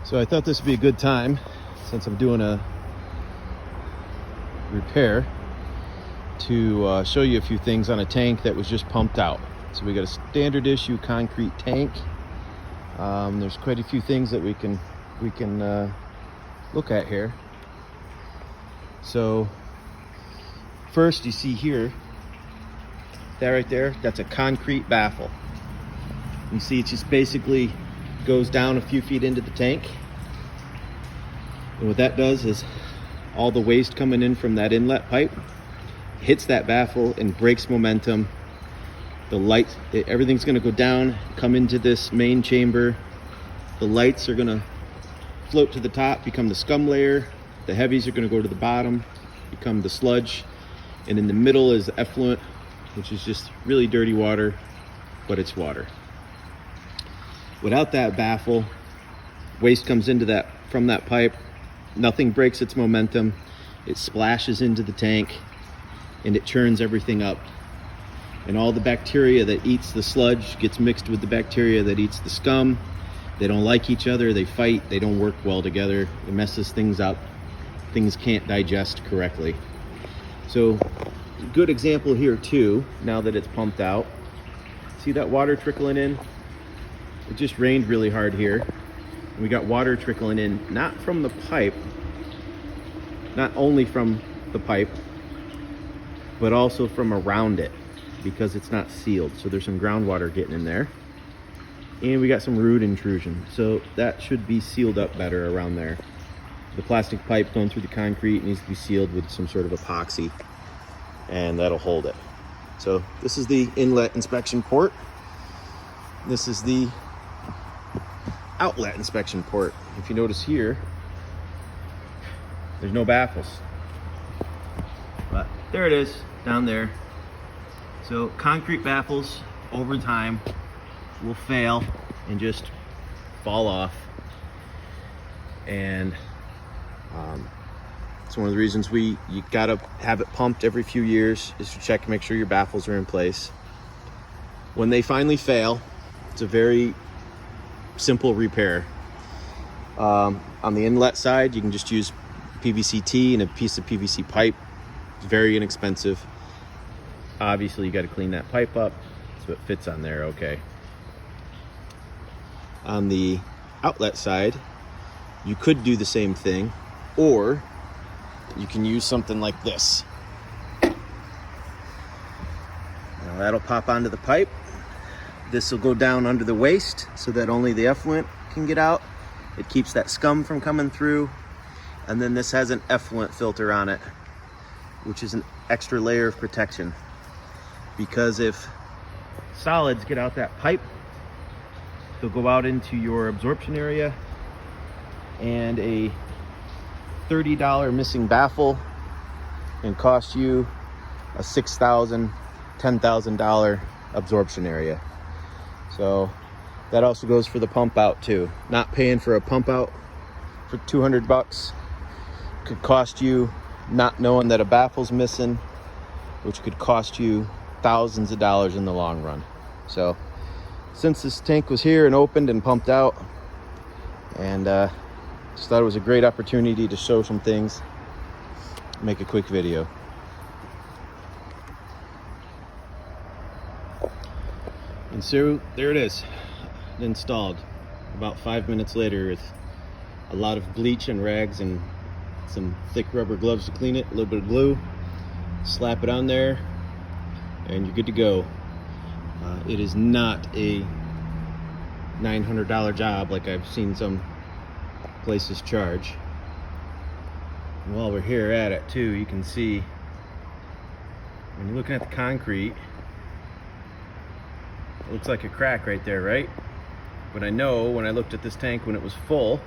So I thought this would be a good time, since I'm doing a repair, to show you a few things on a tank that was just pumped out. So we got a standard issue concrete tank. There's quite a few things that we can look at here. So first, you see here, that right there, that's a concrete baffle. You see it just basically goes down a few feet into the tank. And what that does is all the waste coming in from that inlet pipe hits that baffle and breaks momentum. The light, everything's gonna go down, come into this main chamber. The lights are gonna float to the top, become the scum layer. The heavies are gonna go to the bottom, become the sludge. And in the middle is the effluent, which is just really dirty water, but it's water. Without that baffle, waste comes into that from that pipe, nothing breaks its momentum, it splashes into the tank, and it churns everything up. And all the bacteria that eats the sludge gets mixed with the bacteria that eats the scum. They don't like each other, they fight, they don't work well together. It messes things up. Things can't digest correctly. So, a good example here too, now that it's pumped out. See that water trickling in? It just rained really hard here. We got water trickling in, not from the pipe, not only from the pipe, but also from around it, because it's not sealed. So there's some groundwater getting in there. And we got some root intrusion. So that should be sealed up better around there. The plastic pipe going through the concrete needs to be sealed with some sort of epoxy, and that'll hold it. So this is the inlet inspection port. This is the outlet inspection port. If you notice here, there's no baffles, but there it is down there. So concrete baffles over time will fail and just fall off, and it's one of the reasons you gotta have it pumped every few years, is to check and make sure your baffles are in place. When they finally fail, it's a very simple repair. On the inlet side, you can just use PVC-T and a piece of PVC pipe. It's very inexpensive. Obviously, you got to clean that pipe up so it fits on there okay. On the outlet side, you could do the same thing, or you can use something like this. Now that'll pop onto the pipe. This will go down under the waste so that only the effluent can get out. It keeps that scum from coming through. And then this has an effluent filter on it, which is an extra layer of protection. Because if solids get out that pipe, they'll go out into your absorption area, and a $30 missing baffle can cost you a $6,000, $10,000 absorption area. So that also goes for the pump out too. Not paying for a pump out for 200 bucks could cost you not knowing that a baffle's missing, which could cost you thousands of dollars in the long run. So since this tank was here and opened and pumped out, and just thought it was a great opportunity to show some things, make a quick video. And so there it is, installed. About 5 minutes later, with a lot of bleach and rags and some thick rubber gloves to clean it, a little bit of glue, slap it on there, and you're good to go. It is not a $900 job like I've seen some places charge. And while we're here at it too, you can see when you're looking at the concrete, it looks like a crack right there, right? But I know when I looked at this tank when it was full,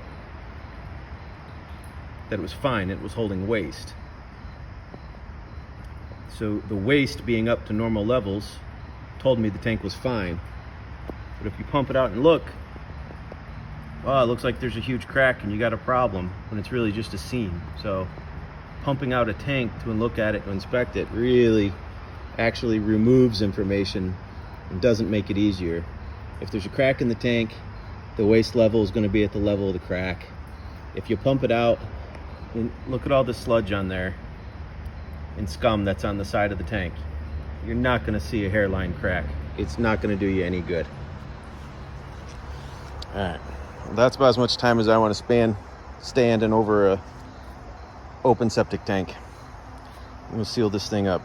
that it was fine, it was holding waste. So the waste being up to normal levels told me the tank was fine. But if you pump it out and look, well, it looks like there's a huge crack and you got a problem, when it's really just a seam. So pumping out a tank to look at it, to inspect it, really actually removes information and doesn't make it easier. If there's a crack in the tank, the waste level is going to be at the level of the crack. If you pump it out, and look at all the sludge on there and scum that's on the side of the tank. You're not going to see a hairline crack. It's not going to do you any good. All right, well, that's about as much time as I want to stand and over a open septic tank. We'll seal this thing up.